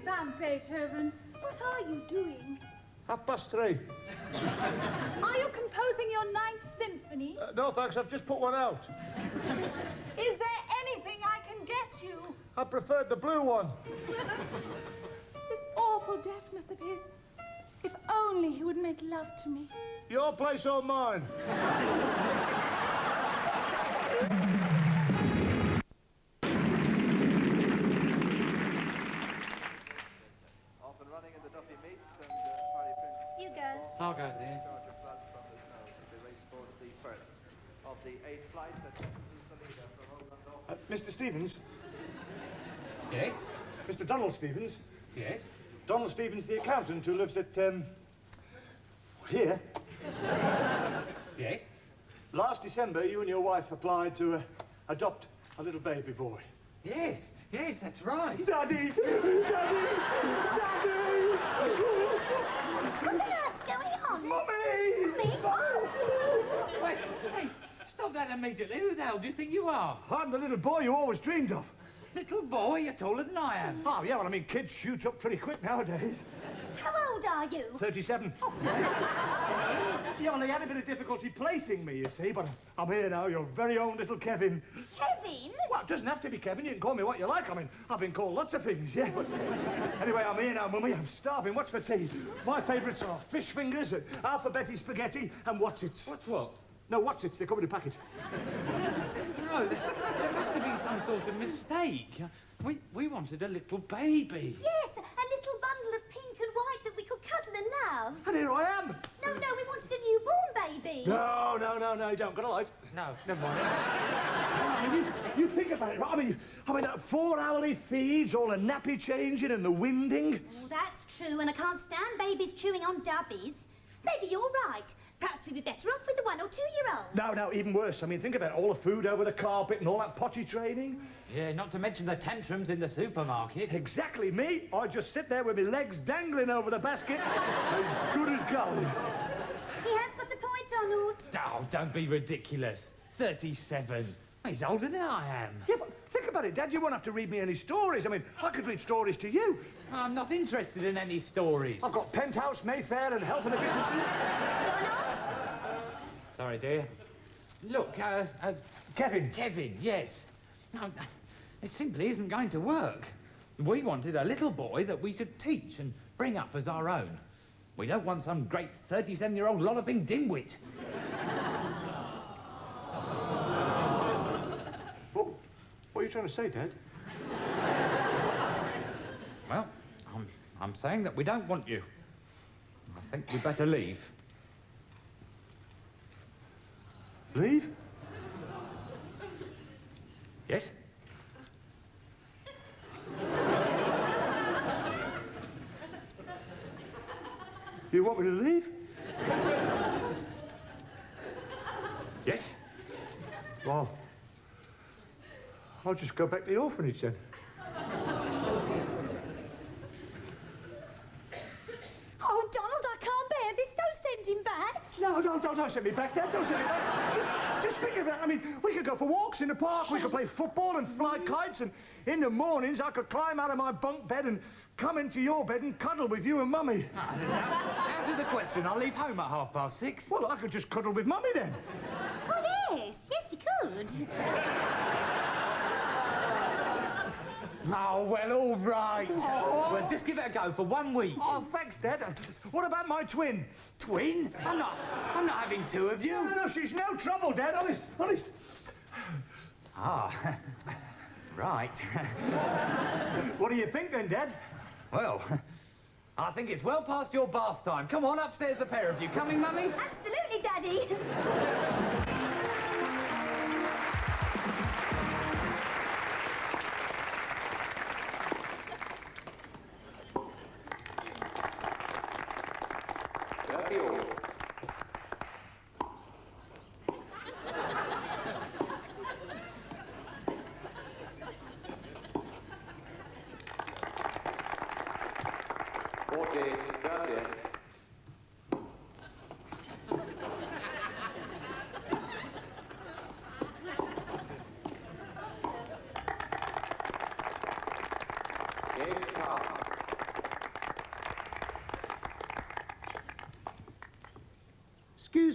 van Beethoven. What are you doing? 3:30. Are you composing your 9th symphony? No, thanks. I've just put one out. Is there anything I can get you? I preferred the blue one. This awful deafness of his. If only he would make love to me. Your place or mine? Off and running in the Duffy meets and Harry Prince. You go. I'll go, dear. Charge of blood from the snow as they race towards the first of the 8 flights. And who's the leader from Oakland? Mr. Stevens? Yes? Mr. Donald Stevens? Yes? Donald Stevens, the accountant who lives at, here. Yes? Last December, you and your wife applied to adopt a little baby boy. Yes, yes, that's right. Daddy! Daddy! Daddy! What on earth's going on? Mummy! Me? Oh! Wait, hey, stop that immediately. Who the hell do you think you are? I'm the little boy you always dreamed of. Little boy, you're taller than I am. Oh, yeah, well, I mean, kids shoot up pretty quick nowadays. How old are you? 37. Oh, Yeah, well, they had a bit of difficulty placing me, you see, but I'm here now, your very own little Kevin. Kevin? Well, it doesn't have to be Kevin. You can call me what you like. I mean, I've been called lots of things, yeah. But anyway, I'm here now, Mummy. I'm starving. What's for tea? My favourites are fish fingers, and alphabetti spaghetti, and what's-its. What's what? No, what's-its. They come in a packet. No, there must have been some sort of mistake. We wanted a little baby. Yes, a little bundle of pink and white that we could cuddle and love. And here I am. No, we wanted a newborn baby. No, you don't. Got a light? No, never mind. I mean, you think about it, right? I mean, that 4-hourly feeds, all the nappy changing and the winding. Oh, that's true, and I can't stand babies chewing on dubbies. Maybe you're right. Perhaps we'd be better off with a 1 or 2-year-old. No, even worse. I mean, think about all the food over the carpet and all that potty training. Yeah, not to mention the tantrums in the supermarket. Exactly, me. I just sit there with my legs dangling over the basket, as good as gold. He has got a point, Donald. Oh, don't be ridiculous. 37. He's older than I am. Yeah, but think about it, Dad. You won't have to read me any stories. I mean, I could read stories to you. I'm not interested in any stories. I've got Penthouse, Mayfair, and Health and Efficiency. Donald? Sorry, dear. Look, Kevin. Kevin, yes. No, it simply isn't going to work. We wanted a little boy that we could teach and bring up as our own. We don't want some great 37-year-old lolloping dimwit. What are you trying to say, Dad? Well, I'm saying that we don't want you. I think we'd better leave. Leave? Yes? You want me to leave? Yes? Well, I'll just go back to the orphanage then. Oh, Donald, I can't bear this. Don't send him back. No, don't send me back, Dad. Don't send me back. Just think about it. I mean, we could go for walks in the park. We could play football and fly kites. And in the mornings, I could climb out of my bunk bed and come into your bed and cuddle with you and Mummy. Out of the question. I'll leave home at 6:30. Well, I could just cuddle with Mummy then. Oh, yes, you could. Oh, well, all right. Oh. Well, just give it a go for 1 week. Oh, thanks, Dad. What about my twin? Twin? I'm not having 2 of you. No, she's no trouble, Dad. Honest. Ah, right. What do you think then, Dad? Well, I think it's well past your bath time. Come on, upstairs, the pair of you. Coming, Mummy? Absolutely, Daddy.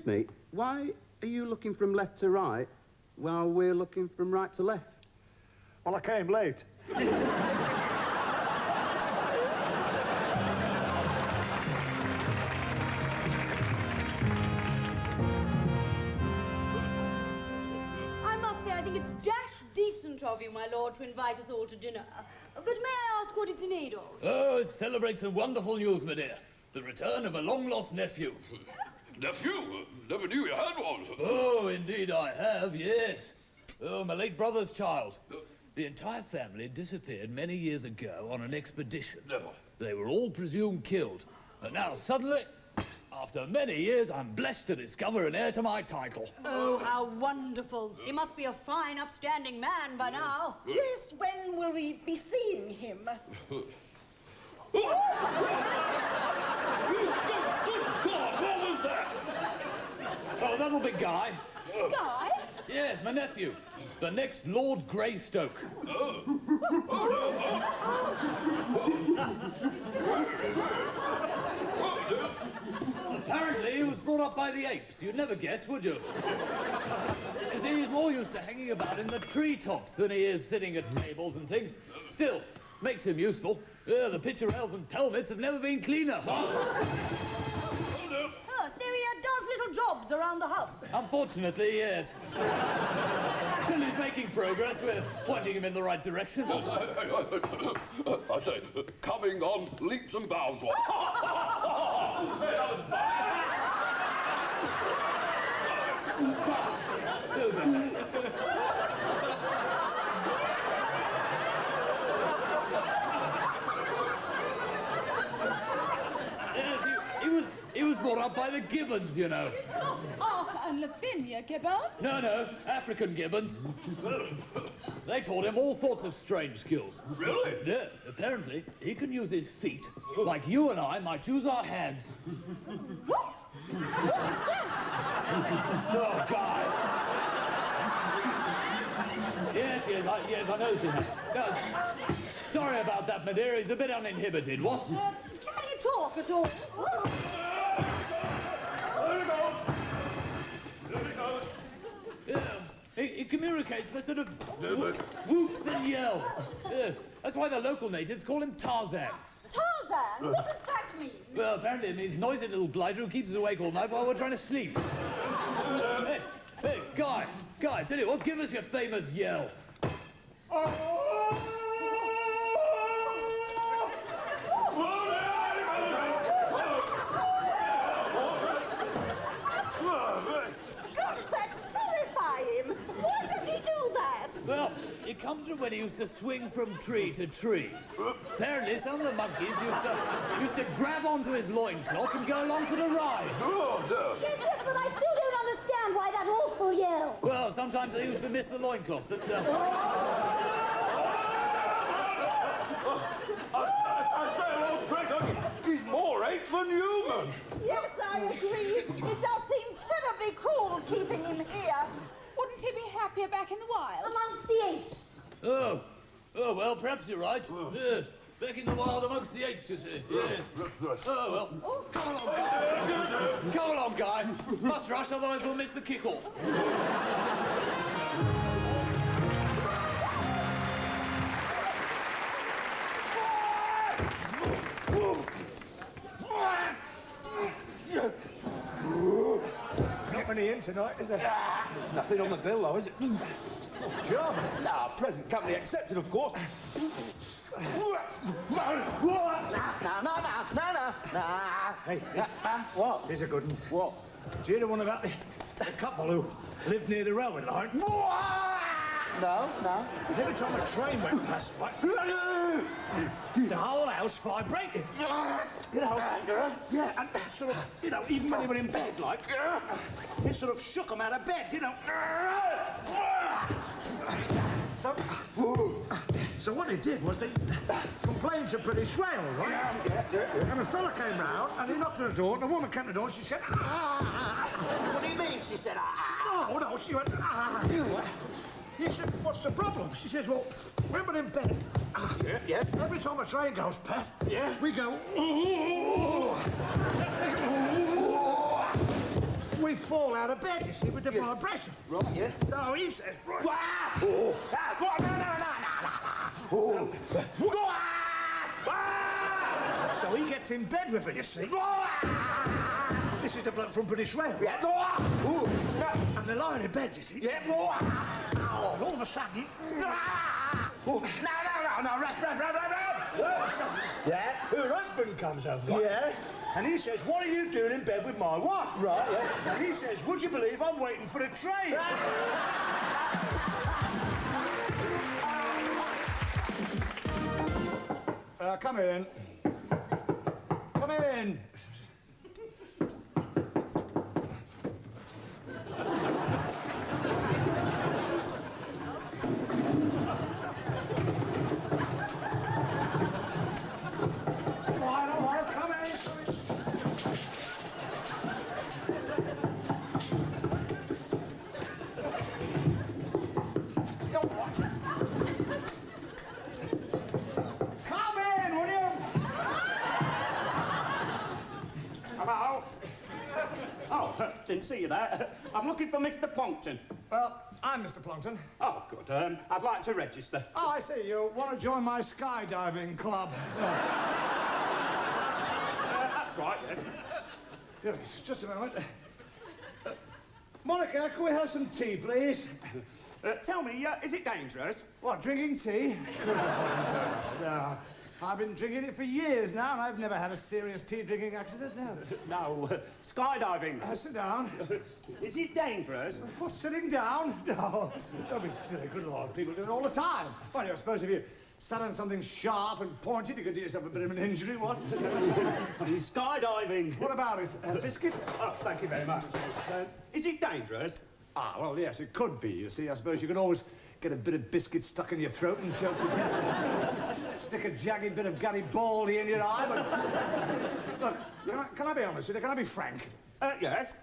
Excuse me, why are you looking from left to right while we're looking from right to left? Well, I came late. I must say, I think it's dash decent of you, my lord, to invite us all to dinner. But may I ask what it's in aid of? Oh, it celebrates a wonderful news, my dear. The return of a long-lost nephew. Nephew? Never knew you had one. Oh, indeed I have, yes. Oh, my late brother's child. The entire family disappeared many years ago on an expedition. They were all presumed killed. And now, suddenly, after many years, I'm blessed to discover an heir to my title. Oh, how wonderful. He must be a fine, upstanding man by now. Yes, when will we be seeing him? Good God, what was that? Oh, that'll be Guy. Guy? Yes, my nephew. The next Lord Greystoke. Apparently, he was brought up by the apes. You'd never guess, would you? You see, he's more used to hanging about in the treetops than he is sitting at tables and things. Still, makes him useful. The pitcher rails and pelmets have never been cleaner. Oh, so he does little jobs around the house. Unfortunately, yes. Still, he's making progress. We're pointing him in the right direction. I say, coming on leaps and bounds. What? That was Yes, he was brought up by the gibbons, you know. Not Arthur and Lavinia Gibbon. No, African gibbons. They taught him all sorts of strange skills. Really? Yeah, apparently he can use his feet, like you and I might use our hands. What? What is that? Oh, God. Yes, I know, Sina. No, sorry about that, my dear. He's a bit uninhibited, what? Can he talk at all? Yeah, he communicates by sort of whoops and yells. Yeah, that's why the local natives call him Tarzan. Tarzan? What does that mean? Well, apparently it means noisy little glider who keeps us awake all night while we're trying to sleep. Hey, Guy, tell you what, give us your famous yell. Gosh, that's terrifying. Why does he do that? Well, it comes from when he used to swing from tree to tree. Apparently, some of the monkeys used to grab onto his loincloth and go along for the ride. Yes, but I still don't understand why that awful yell. Well, sometimes they used to miss the loincloth. I say, old Greg, he's more ape than human. Yes, I agree. It does seem terribly cruel keeping him here. Wouldn't he be happier back in the wild? Amongst the apes. Oh, well, perhaps you're right. Yes, back in the wild amongst the apes, you see. Yes. Oh, well. Come along, Guy. Must rush, otherwise we'll miss the kick-off. Not many in tonight, is there? Nothing on the bill, though, is it? Job. No, present company accepted, of course. Hey, What? here's a good one. What? Do you know one about the couple who lived near the railway line? No. Every time a train went past, like, the whole house vibrated. You know, yeah, and sort of, you know, even when they were in bed, like, it sort of shook them out of bed, you know. So what they did was they complained to British Rail, right? And a fella came round and he knocked on the door, and the woman came to the door and she said, What do you mean? She said, No, she went, He said, what's the problem? She says, well, when we're in bed, every time a train goes past, we go, we we fall out of bed, you see, with the vibration. Right, yeah. So he says, right. Oh. So he gets in bed with her, you see. This is the bloke from British Rail. Yeah. And they're lying in bed, you see. Yeah. And all of a sudden... No, Russ. Yeah. Her husband comes over. Yeah. And he says, what are you doing in bed with my wife? Right, yeah. And he says, would you believe I'm waiting for the train? Come in. Come in. Didn't see you there. I'm looking for Mr. Plunkton. Well, I'm Mr. Plunkton. Oh, good. I'd like to register. Oh, I see. You want to join my skydiving club? That's right, yes. Yes, just a moment. Monica, can we have some tea, please? Tell me, is it dangerous? What, drinking tea? No. I've been drinking it for years now, and I've never had a serious tea-drinking accident, no. No, skydiving. Sit down. Is it dangerous? What, sitting down? No, don't be silly. Good Lord, people do it all the time. Well, I suppose if you sat on something sharp and pointed, you could do yourself a bit of an injury, what? Skydiving. What about it? A biscuit? Oh, thank you very much. Is it dangerous? Ah, well, yes, it could be, you see. I suppose you could always get a bit of biscuit stuck in your throat and choke to death. Stick a jagged bit of Garibaldi in your eye, but... Look, can I be honest with you? Can I be frank? Yes.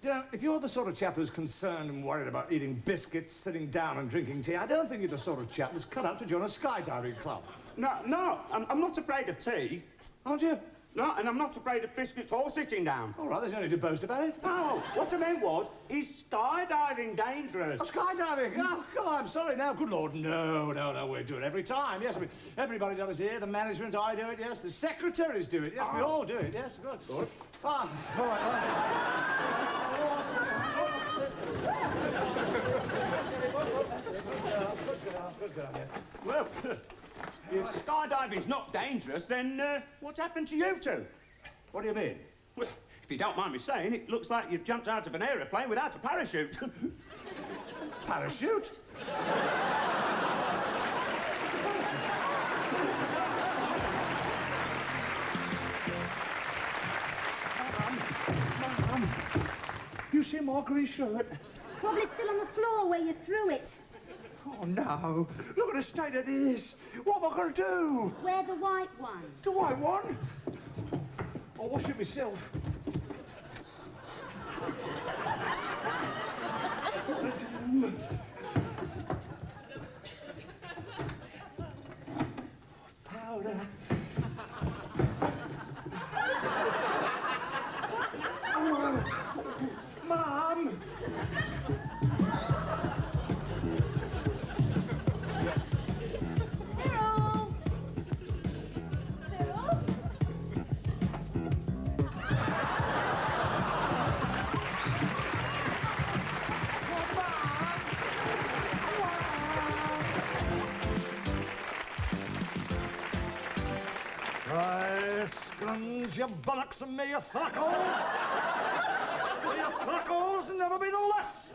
You know, if you're the sort of chap who's concerned and worried about eating biscuits, sitting down and drinking tea, I don't think you're the sort of chap that's cut out to join a skydiving club. No, I'm not afraid of tea. Aren't you? No, and I'm not afraid of biscuits or sitting down. All right, there's no need to boast about it. No, what I meant was, is skydiving dangerous? Oh, skydiving? Oh, God, I'm sorry now. Good Lord, no, we do it every time. Yes, I mean, everybody does it here. The management, I do it, yes. The secretaries do it, yes. We all do it, yes. Good. Ah, all right. Good girl, yes. Well, if skydiving's not dangerous, then what's happened to you two? What do you mean? Well, if you don't mind me saying, it looks like you've jumped out of an aeroplane without a parachute. Parachute? Mum, you see Marguerite's shirt? Probably still on the floor where you threw it. Oh, no. Look at the state it is. What am I going to do? Wear the white one. The white one? I'll wash it myself. Powder. Mum! Scruns, your bullocks and me, your thrackles! Your thrackles never been less!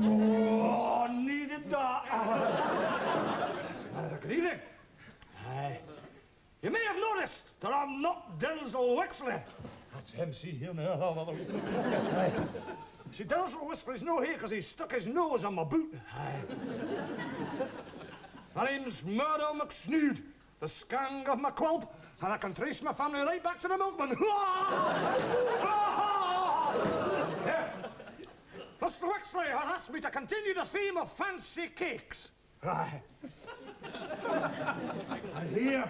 Oh, needed that! Good evening. You may have noticed that I'm not Denzel Wexley. That's MC here now. See, Denzel Wexley's no here because he stuck his nose on my boot. My name's Murdo McSnood, the skang of my whelp, and I can trace my family right back to the milkman. Mr. Wexley has asked me to continue the theme of fancy cakes. And here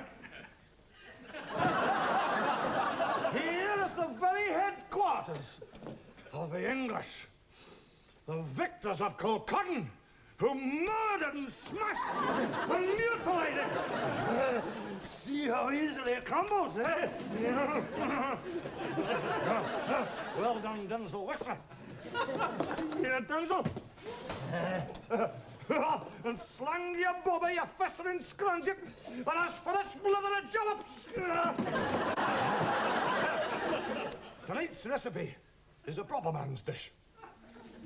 daughters of the English, the victors of Colcudden, who murdered and smashed and mutilated. See how easily it crumbles, eh? Well done, Denzel Whistler. Here, Denzel. And slang your bobby, you festering scrunget, and as for this blithering jollops... Tonight's recipe is a proper man's dish.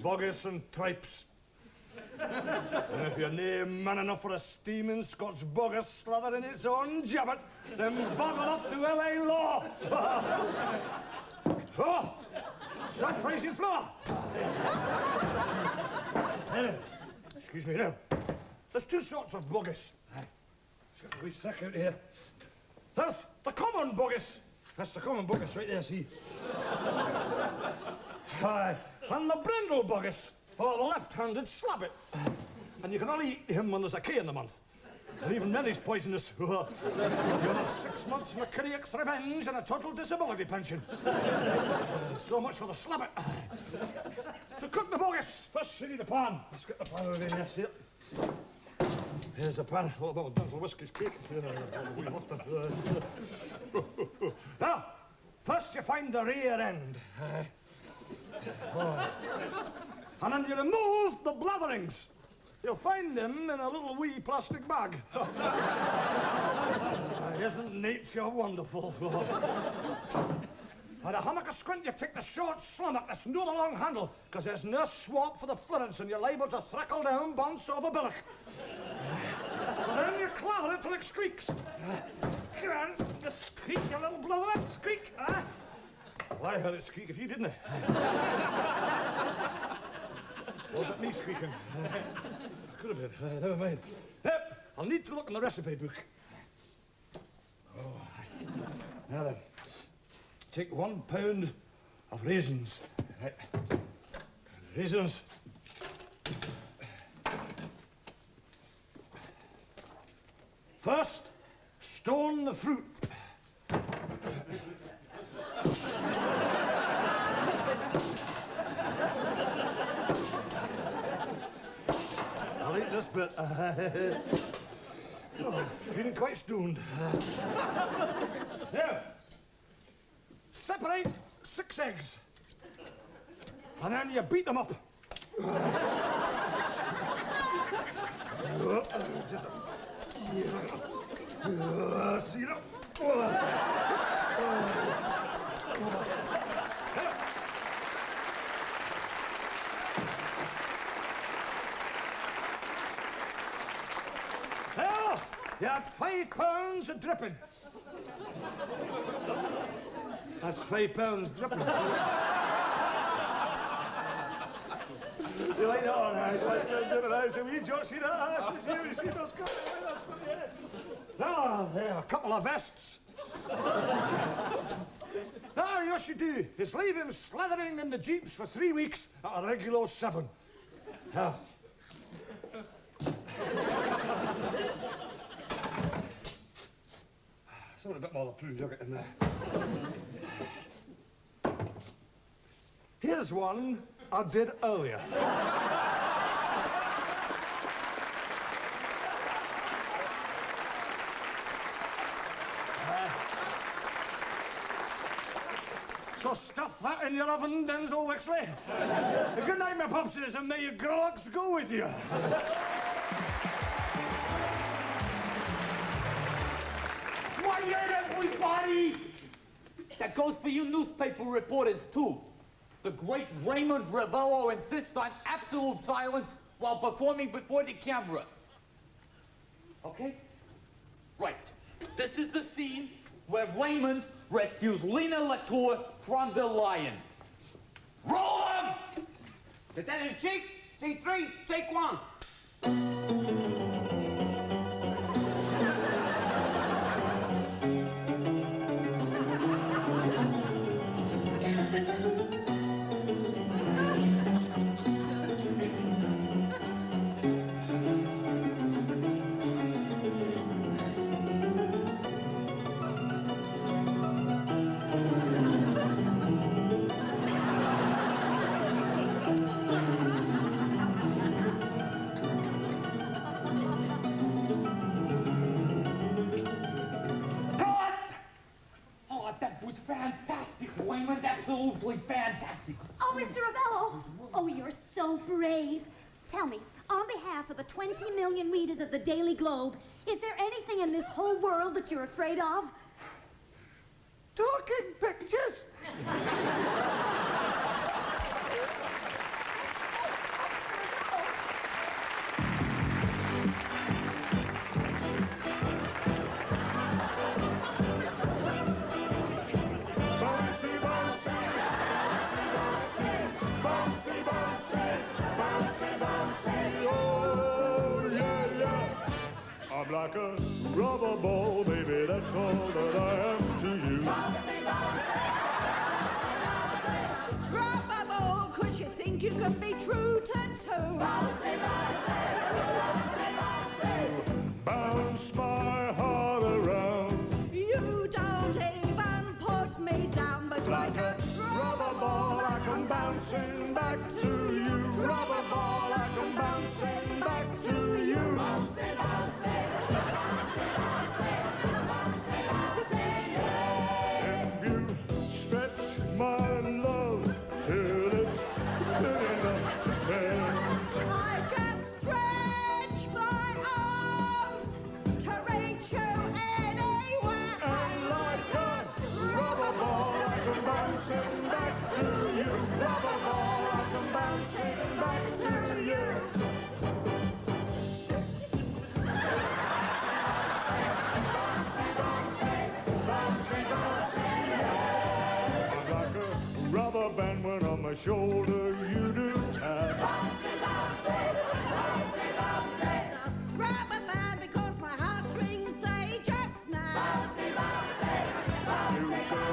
Boggis and tripes. And if you're nae man enough for a steaming Scots boggis slathered in its own jabbot, then boggle off to LA Law. Oh, surprising flour. Excuse me now. There's two sorts of boggis. Just got a wee sack out here. There's the common boggis. That's the common boggis right there, see? And the brindle boggis, or the left-handed slabbit. And you can only eat him when there's a K in the month. And even then he's poisonous. You'll have 6 months McCreack's revenge and a total disability pension. So much for the slabbit. So cook the boggis. First you need a pan. Let's get the pan over in here, see it? Here's the pan. What about Denzel Whiskey's cake? Now, first you find the rear end. And then you remove the blatherings. You'll find them in a little wee plastic bag. Isn't nature wonderful? At a hammock of squint, you take the short slummock that's no the long handle, because there's no swap for the florence and you're liable to thrackle down bounce over billock. So then you clather it till it squeaks. Come on, you squeak, you little blather, squeak, huh? Well, I heard it squeak if you didn't. Or was it me squeaking? Could have been. Never mind. I'll need to look in the recipe book. Oh. Now then, take 1 pound of raisins. Right. Raisins. First, stone the fruit. I'll eat this bit. Oh, I'm feeling quite stoned. Now, separate 6 eggs. And then you beat them up. Syrup. Now, you had 5 pounds of dripping. That's 5 pounds dripping. You like that all right? So we just see that. See those coming. Now, there, a couple of vests. Now, you should do is leave him slathering in the jeeps for 3 weeks at a regular 7. Now. Something a bit more approved, look at in there. Here's one I did earlier. So stuff that in your oven, Denzel Wixley. Good night, my popsies, and may your grolocks go with you. Quiet, everybody! That goes for you newspaper reporters, too. The great Raymond Ravello insists on absolute silence while performing before the camera. Okay? Right. This is the scene where Raymond rescues Lena Latour from the lion. Roll him! Detective Chief, C3, take 1. Mr. Ravello. Oh, you're so brave. Tell me, on behalf of the 20 million readers of the Daily Globe, is there anything in this whole world that you're afraid of? Talking pictures? I'm like a rubber ball, baby, that's all that I am to you. Rubber ball, 'cause you think you can be true to two. Bounce my heart around. You don't even put me down, but like a Rubber ball, I come bouncing back to you. Rubber ball, I come bouncing back to you. If you stretch my love till it's thin enough to tear, I just stretch my arms to reach you anywhere. and like a rubber ball, I come bouncing back to you. Rubber ball, I come bouncing back to you. I'm like a rubber band when on my shoulder you do tap. Rubber band because my heartstrings they just snap. You go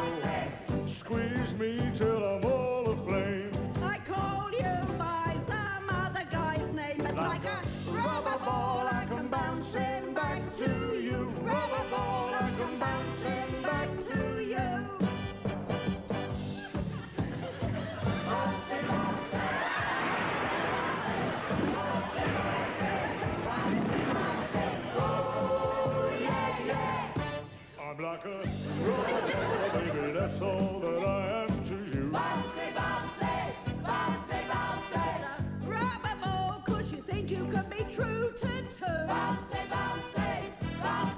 squeeze me till I'm all aflame. I call you by some other guy's name, but like a rubber ball I come bouncing back to you. Rubber ball I come bouncing back to you. I'm like a rubber ball, baby, that's all that I am to you. Rubber ball, 'cause you think you can be true to two.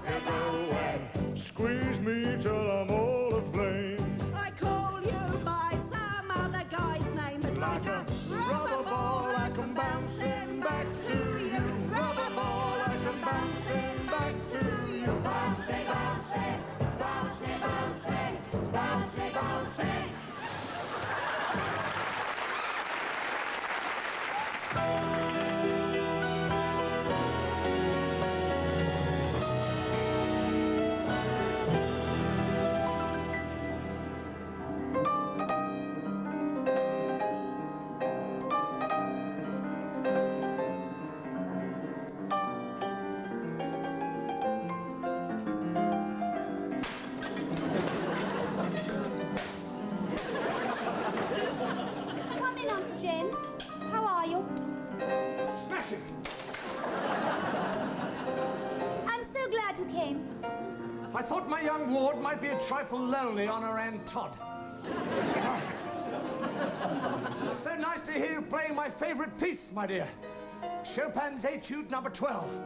You go and squeeze me till I'm all aflame. I call you by some other guy's name, but like a rubber ball I come bouncing back to you. Rubber ball I come bouncing back to you. Bouncy, bouncy, bouncy, bouncy, bouncy, bouncy. Come in, Uncle James. How are you? Smashing! I'm so glad you came. I thought my young ward might be a trifle lonely on her Aunt Todd. It's so nice to hear you playing my favorite piece, my dear. Chopin's Etude number 12.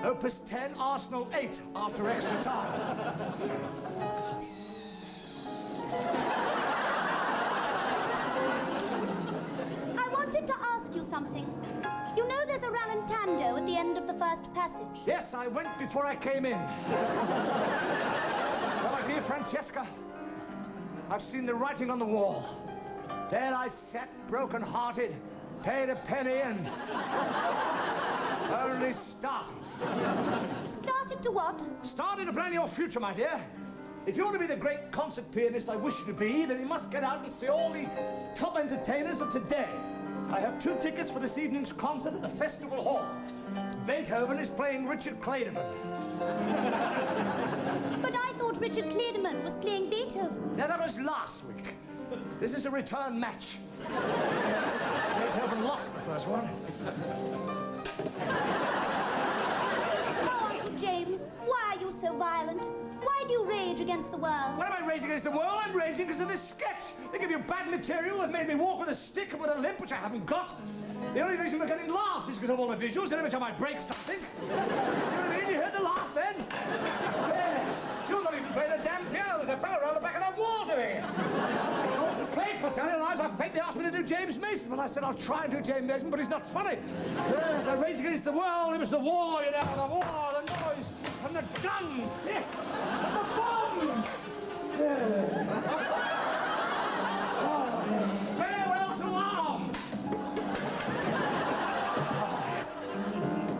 Opus 10, Arsenal 8, after extra time. I wanted to ask you something. You know there's a rallentando at the end of the first passage. Yes, I went before I came in. Well, my dear Francesca, I've seen the writing on the wall. There I sat, broken-hearted, paid a penny and only started. Started to what? Started to plan your future, my dear. If you want to be the great concert pianist I wish you to be, then you must get out and see all the top entertainers of today. I have 2 tickets for this evening's concert at the Festival Hall. Beethoven is playing Richard Clayderman. But I thought Richard Clayderman was playing Beethoven. Now, that was last week. This is a return match. Yes, Beethoven lost the first one. Oh, Uncle James, why are you so violent? Why do you raise rage against the world? What am I raging against the world? I'm raging because of this sketch. They give you bad material. They've made me walk with a stick and with a limp, which I haven't got. The only reason we're getting laughs is because of all the visuals. And every time I break something, you see what I mean? You heard the laugh then? Yes. You'll not even play the damn piano. There's a fellow around the back of that wall doing it. For telling lies, I think they asked me to do James Mason. Well, I said I'll try and do James Mason, but he's not funny. Yes, I rage against the world. It was the war, you know, the war, the noise, and the guns, yes, and the bombs. Yes. Oh, yes. Farewell to arms. Oh, yes.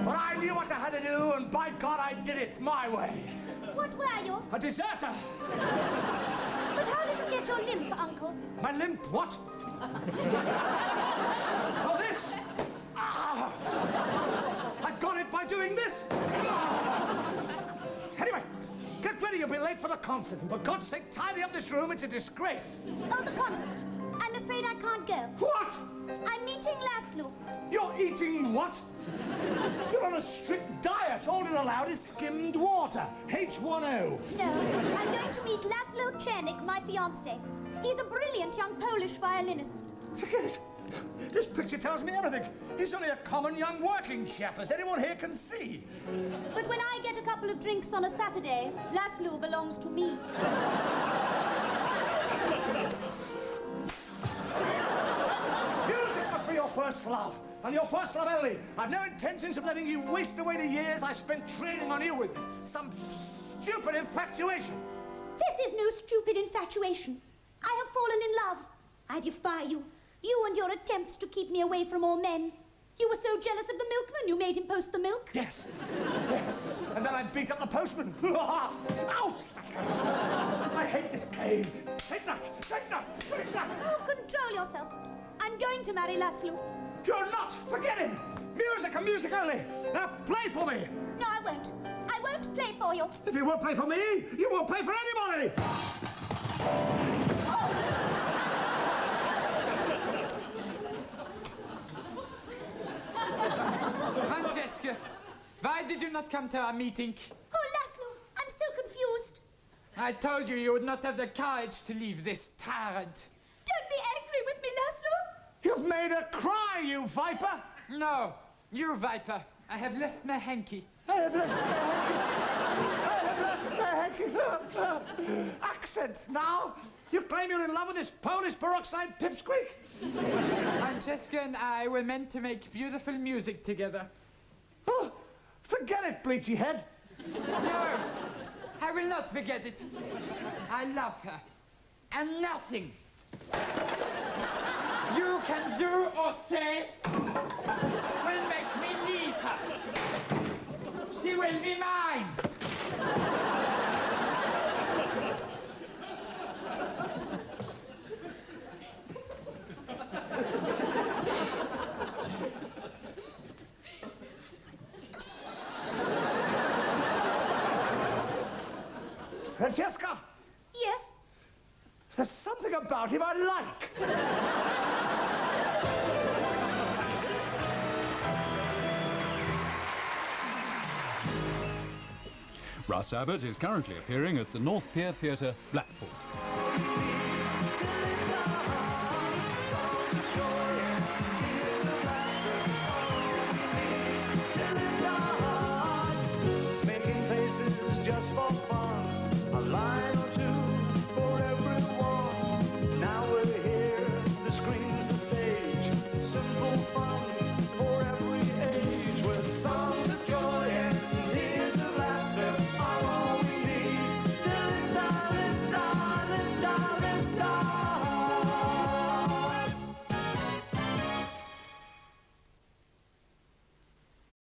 But I knew what I had to do, and by God, I did it my way. What were you? A deserter. But how did you get your limp, Uncle? My limp what? Oh, this? Ah. I got it by doing this. Ah. Anyway, get ready, you'll be late for the concert. And for God's sake, tidy up this room, it's a disgrace. Oh, the concert. I'm afraid I can't go. What? I'm meeting Laszlo. You're eating what? You're on a strict diet. All you're allowed is skimmed water. H1O. No, I'm going to meet Laszlo Czernik, my fiancé. He's a brilliant young Polish violinist. Forget it. This picture tells me everything. He's only a common young working chap, as anyone here can see. But when I get a couple of drinks on a Saturday, Laszlo belongs to me. Music must be your first love, and your first love only. I've no intentions of letting you waste away the years I spent training on you with some stupid infatuation. This is no stupid infatuation. I have fallen in love. I defy you. You and your attempts to keep me away from all men. You were so jealous of the milkman, you made him post the milk. Yes, yes. And then I beat up the postman. Ouch! I hate this game. Take that, take that, take that. Oh, control yourself. I'm going to marry Laszlo. You're not. Forget him. Music and music only. Now play for me. No, I won't. I won't play for you. If you won't play for me, you won't play for anybody. Francesca, why did you not come to our meeting? Oh, Laszlo, I'm so confused. I told you you would not have the courage to leave this tyrant. Don't be angry with me, Laszlo. You've made her cry, you viper. No, you viper. I have lost my hanky. I have lost my hanky. I have lost my hanky. Accents now. You claim you're in love with this Polish peroxide pipsqueak? Francesca and I were meant to make beautiful music together. Oh, forget it, bleachy head. No, I will not forget it. I love her. And nothing you can do or say will make me leave her. She will be mine. Francesca! Yes? There's something about him I like. Russ Abbot is currently appearing at the North Pier Theatre, Blackpool.